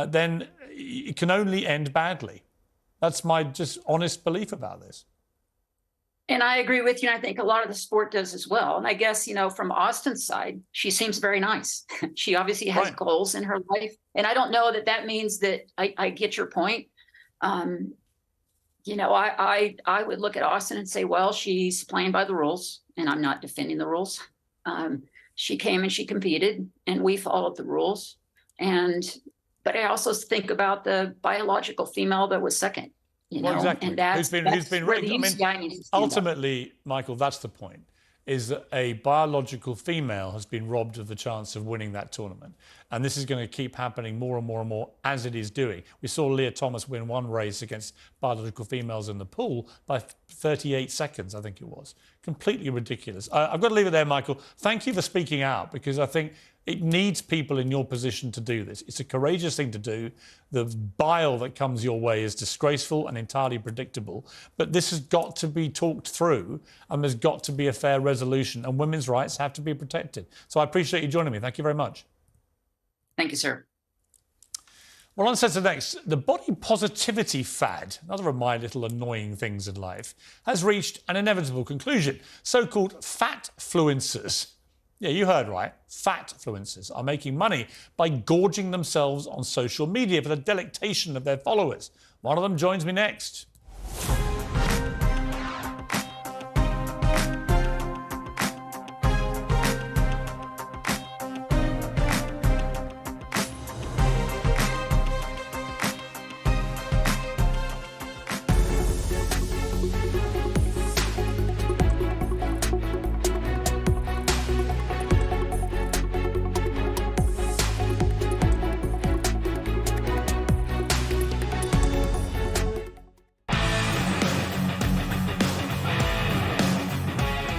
B: then it can only end badly. That's my just honest belief about this.
U: And I agree with you, and I think a lot of the sport does as well. And I guess, from Austin's side, she seems very nice. She obviously has goals in her life. And I don't know that means that I get your point. I would look at Austin and say, well, she's playing by the rules, and I'm not defending the rules. She came and she competed, and we followed the rules. But I also think about the biological female that was second.
B: Exactly.
U: And that's
B: who's been
U: where the UCI needs to stand
B: ultimately, Michael, that's the point, is that a biological female has been robbed of the chance of winning that tournament. And this is going to keep happening more and more and more as it is doing. We saw Leah Thomas win one race against biological females in the pool by 38 seconds, I think it was. Completely ridiculous. I've got to leave it there, Michael. Thank you for speaking out, because I think it needs people in your position to do this. It's a courageous thing to do. The bile that comes your way is disgraceful and entirely predictable. But this has got to be talked through, and there's got to be a fair resolution, and women's rights have to be protected. So I appreciate you joining me. Thank you very much.
U: Thank you, sir.
B: Well, Uncensored next, the body positivity fad, another of my little annoying things in life, has reached an inevitable conclusion. So-called fat-fluencers. Yeah, you heard right. Fat-fluencers are making money by gorging themselves on social media for the delectation of their followers. One of them joins me next.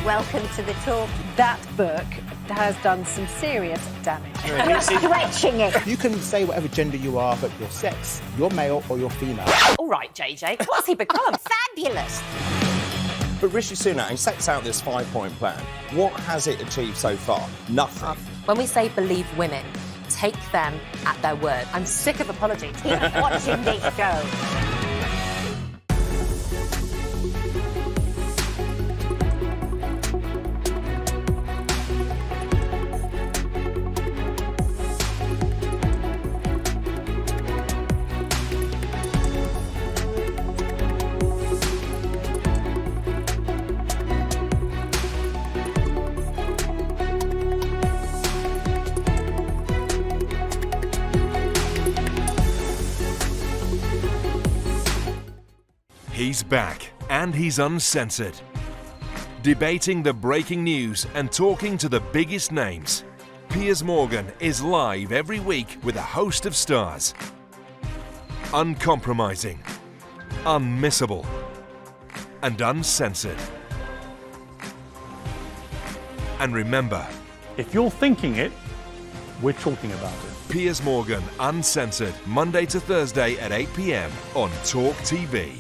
T: Welcome to the talk. That book has done some serious damage.
J: You're
T: stretching it.
J: You can say whatever gender you are, but your sex, you're male or you're female.
N: All right, JJ, what's he become? Fabulous.
K: But Rishi Sunak sets out this 5-point plan. What has it achieved so far? Nothing.
I: When we say believe women, take them at their word. I'm sick of apologies.
N: Keep watching this show.
A: He's back, and he's uncensored. Debating the breaking news and talking to the biggest names. Piers Morgan is live every week with a host of stars. Uncompromising, unmissable, and uncensored. And remember,
B: if you're thinking it, we're talking about it.
A: Piers Morgan Uncensored, Monday to Thursday at 8 p.m. on Talk TV.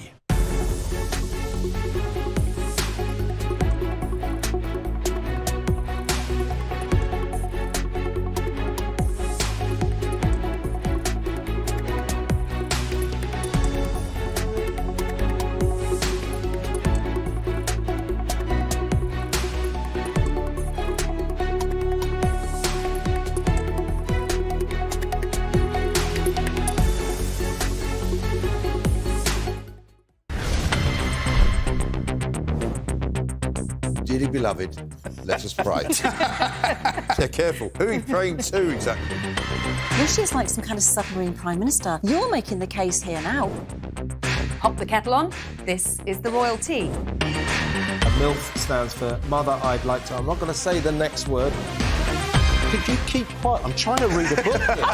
L: Dearly beloved, let us pray. Yeah, careful. Who are you praying to exactly?
M: Rishi's like some kind of submarine prime minister. You're making the case here now.
N: Pop the kettle on. This is the royal tea.
O: A MILF stands for Mother I'd Like to... I'm not going to say the next word. Could you keep quiet? I'm trying to read a book here.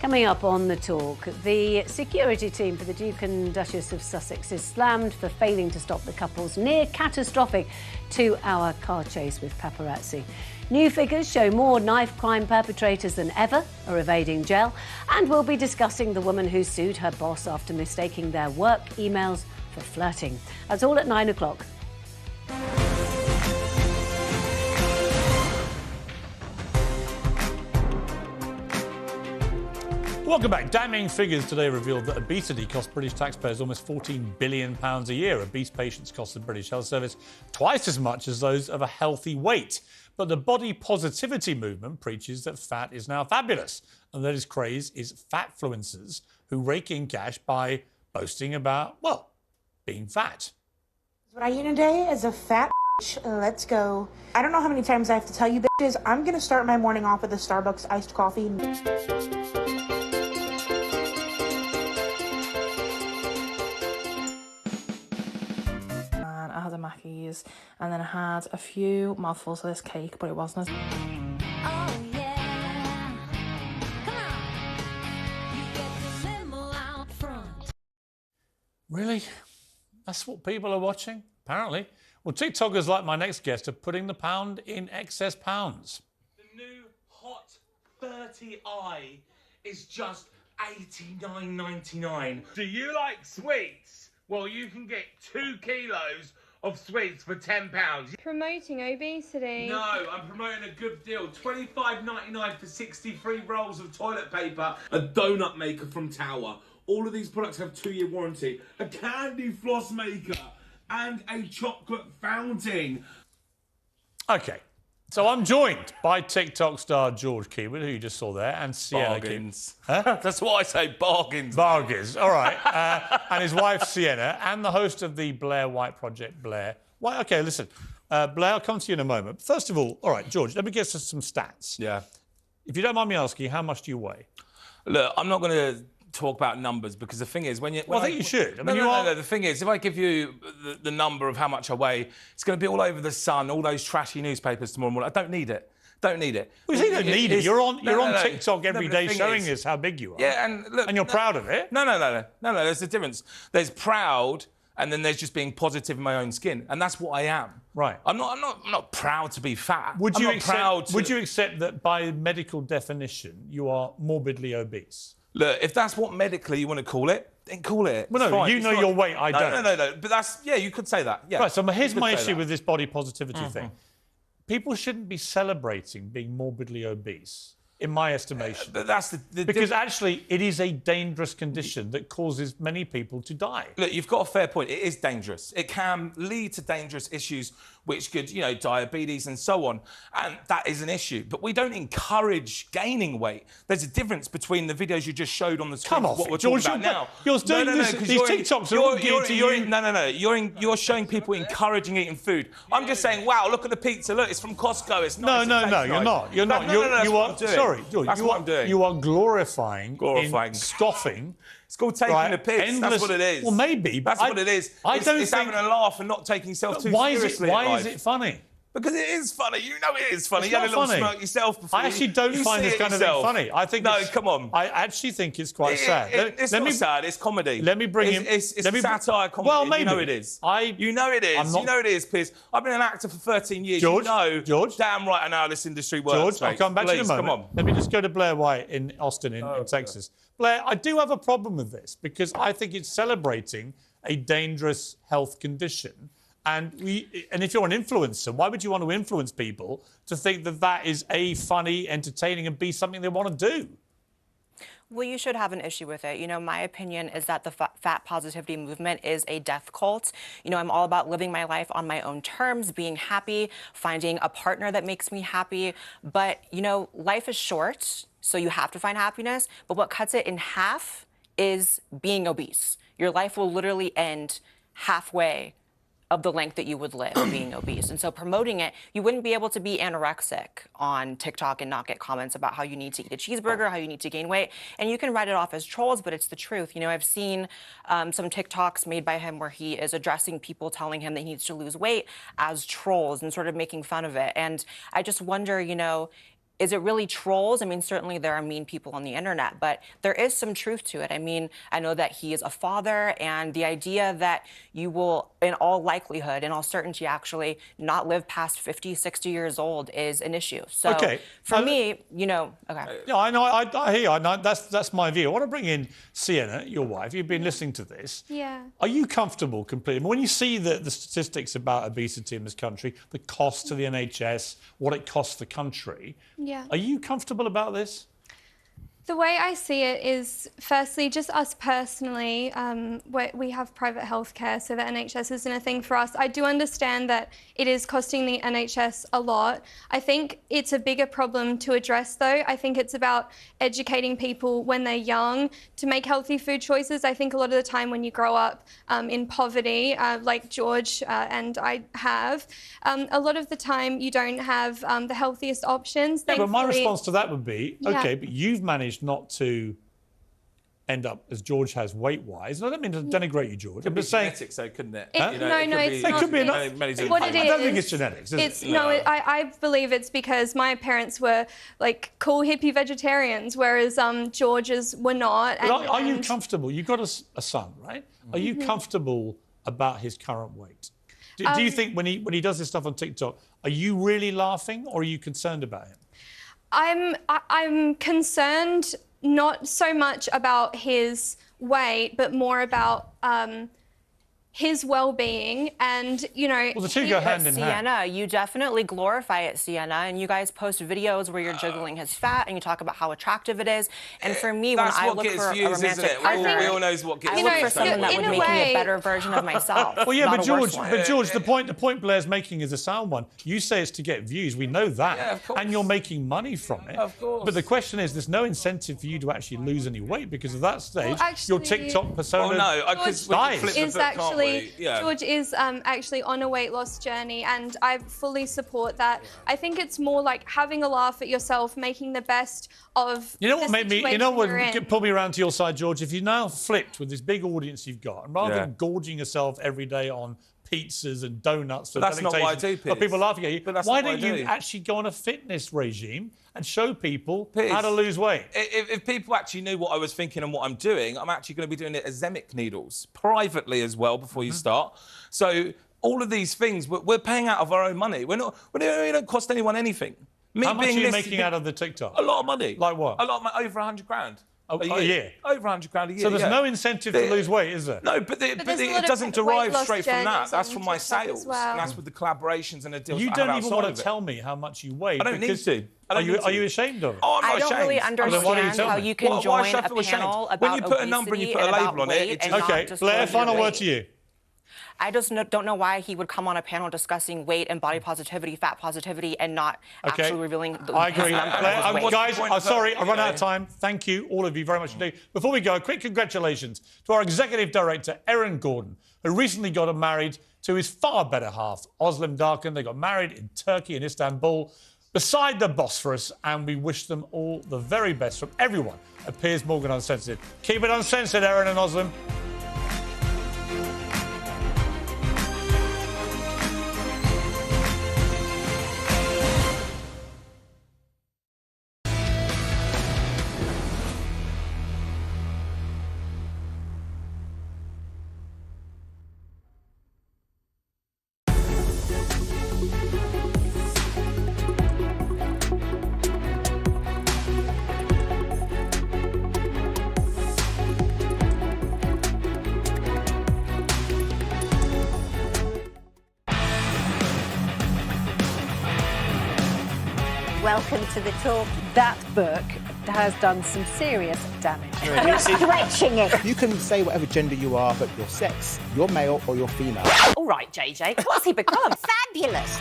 T: Coming up on the talk, the security team for the Duke and Duchess of Sussex is slammed for failing to stop the couple's near catastrophic 2-hour car chase with paparazzi. New figures show more knife crime perpetrators than ever are evading jail, and we'll be discussing the woman who sued her boss after mistaking their work emails for flirting. That's all at 9 o'clock.
B: Welcome back. Damning figures today revealed that obesity costs British taxpayers almost £14 billion a year. Obese patients cost the British Health Service twice as much as those of a healthy weight. But the body positivity movement preaches that fat is now fabulous, and that its craze is fatfluencers who rake in cash by boasting about, well, being fat.
C: What I eat a day is a fat bitch. Let's go. I don't know how many times I have to tell you bitches, I'm going to start my morning off with a Starbucks iced coffee. I had a Mackey's and then I had a few mouthfuls of this cake, but it wasn't as...
B: Really? That's what people are watching? Apparently. Well, TikTokers like my next guest are putting the pound in excess pounds.
V: The new Hot 30i is just $89.99. Do you like sweets? Well, you can get 2 kilos of sweets for £10.
W: Promoting obesity.
V: No, I'm promoting a good deal. $25.99 for 63 rolls of toilet paper. A donut maker from Tower. All of these products have 2-year warranty. A candy floss maker. And a chocolate fountain.
B: OK, so I'm joined by TikTok star George Keyword, who you just saw there, and Sienna.
V: Bargains.
B: Huh?
V: That's what I say, bargains.
B: Bargains, all right. And his wife, Sienna, and the host of the Blair White Project, Blair. Well, OK, listen, Blair, I'll come to you in a moment. First of all right, George, let me get some stats.
D: Yeah.
B: If you don't mind me asking, how much do you weigh?
D: Look, I'm not going to talk about numbers because the thing is, when you...
B: Well, I think you should. I mean,
D: no. The thing is, if I give you the number of how much I weigh, it's going to be all over the Sun, all those trashy newspapers tomorrow morning. I don't need it. Don't need it.
B: Well, you don't need it. You're on TikTok every day showing us how big you are.
D: Yeah, and look...
B: And you're proud of it.
D: No, there's a difference. There's proud... and then there's just being positive in my own skin, and that's what I am.
B: Right.
D: I'm not proud to be fat.
B: Would you accept that by medical definition you are morbidly obese?
D: Look, if that's what medically you want to call it, then call it.
B: Well, no, you know your weight. I don't.
D: No. But that's you could say that. Yeah.
B: Right. So here's my issue with this body positivity thing. People shouldn't be celebrating being morbidly obese, in my estimation.
D: But that's
B: because actually it is a dangerous condition that causes many people to die.
D: Look, you've got a fair point. It is dangerous. It can lead to dangerous issues, which could, diabetes and so on. And that is an issue. But we don't encourage gaining weight. There's a difference between the videos you just showed on the screen.
B: Come off,
D: what we're
B: George,
D: talking about now.
B: You're doing this. These TikToks are all geared to you.
D: No. You're showing people encouraging eating food. I'm just saying, wow, look at the pizza. Look, it's from Costco. It's nice.
B: No, you're not. You're not. You are. Sorry, George.
D: That's what I'm doing.
B: You are glorifying scoffing.
D: It's called taking the piss. That's what it is.
B: Well, maybe.
D: That's what it is. It's having a laugh and not taking yourself too seriously.
B: Why is it funny?
D: Because it is funny. You know it is funny.
B: It's
D: you had a little
B: funny.
D: smirk yourself before.
B: I actually don't find this kind of thing funny. I think
D: come on.
B: I actually think it's quite sad.
D: It's not sad. It's comedy.
B: Let me bring him.
D: It's satire comedy.
B: Well, maybe.
D: You know it is. You know it is. You know it is, Piers. I've been an actor for 13 years.
B: George,
D: George. Damn right I know how this industry works.
B: George, I'll come back to you in a moment.
D: Come on.
B: Let me just go to Blair White in Austin, in Texas. Blair, I do have a problem with this because I think it's celebrating a dangerous health condition. And if you're an influencer, why would you want to influence people to think that that is A, funny, entertaining, and B, something they want to do?
E: Well, you should have an issue with it. My opinion is that the fat positivity movement is a death cult. I'm all about living my life on my own terms, being happy, finding a partner that makes me happy. But, life is short, so you have to find happiness. But what cuts it in half is being obese. Your life will literally end halfway of the length that you would live being obese. And so promoting it, you wouldn't be able to be anorexic on TikTok and not get comments about how you need to eat a cheeseburger, how you need to gain weight. And you can write it off as trolls, but it's the truth. I've seen some TikToks made by him where he is addressing people telling him that he needs to lose weight as trolls and sort of making fun of it. And I just wonder, is it really trolls? Certainly there are mean people on the internet, but there is some truth to it. I know that he is a father, and the idea that you will, in all likelihood, in all certainty, actually not live past 50, 60 years old is an issue. So for me, okay.
B: Yeah, I know. I hear you. I know, that's my view. I want to bring in Sienna, your wife. You've been listening to this.
W: Yeah.
B: Are you comfortable completely? When you see the statistics about obesity in this country, the cost to the NHS, what it costs the country,
W: yeah.
B: Are you comfortable about this?
W: The way I see it is, firstly, just us personally, we have private healthcare, so the NHS isn't a thing for us. I do understand that it is costing the NHS a lot. I think it's a bigger problem to address, though. I think it's about educating people when they're young to make healthy food choices. I think a lot of the time when you grow up in poverty, like George and I have, a lot of the time you don't have the healthiest options.
B: Yeah, but my response to that would be, OK, but you've managed not to end up as George has weight-wise. And I don't mean to denigrate you, George.
D: I'm just saying... genetics, though, couldn't it?
W: No, it's not.
B: It could be enough.
W: What it is...
B: I don't think it's genetics, is it?
W: No, I believe it's because my parents were, cool hippie vegetarians, whereas George's were not.
B: But are you comfortable? You've got a son, right? Are you comfortable about his current weight? Do you think when he does this stuff on TikTok, are you really laughing or are you concerned about him?
W: I'm concerned not so much about his weight, but more about his well-being and,
B: Well, the two go hand in hand.
E: Sienna, you definitely glorify it, Sienna, and you guys post videos where you're juggling his fat and you talk about how attractive it is. And for me, when I look for a romantic partner,
D: we all knows what gets
E: I look for someone that would make me a better version of myself.
B: Well, yeah, but George, the point Blair's making is a sound one. You say it's to get views. We know that.
D: Yeah, of course.
B: And you're making money from it.
D: Of course.
B: But the question is, there's no incentive for you to actually lose any weight because at that stage, your TikTok persona
W: is actually actually,
D: yeah.
W: George is actually on a weight loss journey, and I fully support that. I think it's more like having a laugh at yourself, making the best of
B: You know what
W: the
B: made me, you
W: situation
B: know what
W: you're in.
B: pulled me around to your side, George? If you now flipped with this big audience you've got, and rather than gorging yourself every day on pizzas and donuts,
D: But that's not what I do,
B: or people laughing at you,
D: But that's
B: why
D: not what
B: don't
D: I
B: you
D: do.
B: actually go on a fitness regime and show people
D: Piers,
B: how to lose weight?
D: If people actually knew what I was thinking and what I'm doing, I'm actually going to be doing it as Ozempic needles privately as well before you start. So all of these things, we're paying out of our own money. We don't cost anyone anything.
B: How much are you making out of the TikTok?
D: A lot of money.
B: Like what?
D: A lot of money, over 100 grand.
B: A year?
D: Over 100 grand a year.
B: So there's no incentive to lose weight, is there?
D: No, but it doesn't derive straight from that. That's from my sales. And that's with the collaborations and the deals
B: You
D: that I have
B: don't even
D: outside
B: want
D: of
B: to
D: it.
B: tell me how much you weigh.
D: I don't need to.
B: Are you ashamed of it?
D: Oh, I'm not
E: I don't
D: ashamed.
E: really understand how you can
D: Why
E: join
D: should I
E: a
D: feel ashamed?
E: panel about
D: When you put a number and you put a
E: obesity
D: label on
E: and
D: it,
E: about
D: it's
E: weight and not
B: Okay,
E: just
B: Blair,
E: losing
B: final
E: weight.
B: word to you.
E: I just don't know why he would come on a panel discussing weight and body positivity, fat positivity, and not actually revealing the
B: I agree.
E: weight.
B: Guys, I'm sorry, I run out of time. Thank you, all of you, very much indeed. Before we go, a quick congratulations to our Executive Director, Erin Gordon, who recently got married to his far better half, Özlem Darkin. They got married in Turkey, in Istanbul, beside the Bosphorus, and we wish them all the very best from everyone at Piers Morgan Uncensored. Keep it uncensored, Erin and Özlem.
T: Welcome to the talk. That book has done some serious damage.
J: You're
T: stretching it.
J: You can say whatever gender you are, but your sex, you're male or you're female.
I: All right, JJ, what's he become? Fabulous.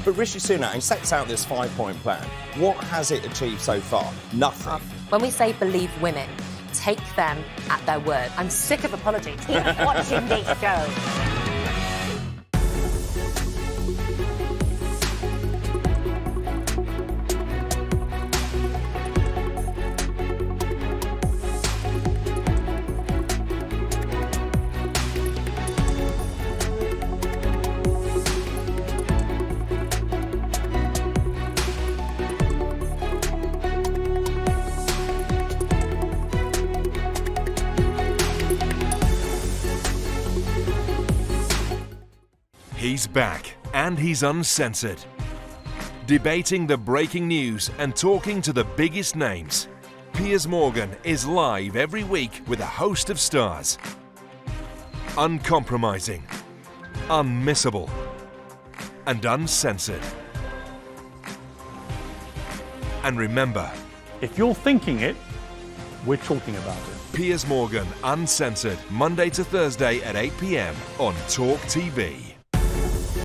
K: But Rishi Sunak, he sets out this 5-point plan. What has it achieved so far? Nothing.
I: When we say believe women, take them at their word. I'm sick of apologies. Keep watching this show.
A: He's back, and he's uncensored. Debating the breaking news and talking to the biggest names. Piers Morgan is live every week with a host of stars. Uncompromising, unmissable, and uncensored. And remember,
B: if you're thinking it, we're talking about it.
A: Piers Morgan Uncensored, Monday to Thursday at 8 p.m. on Talk TV.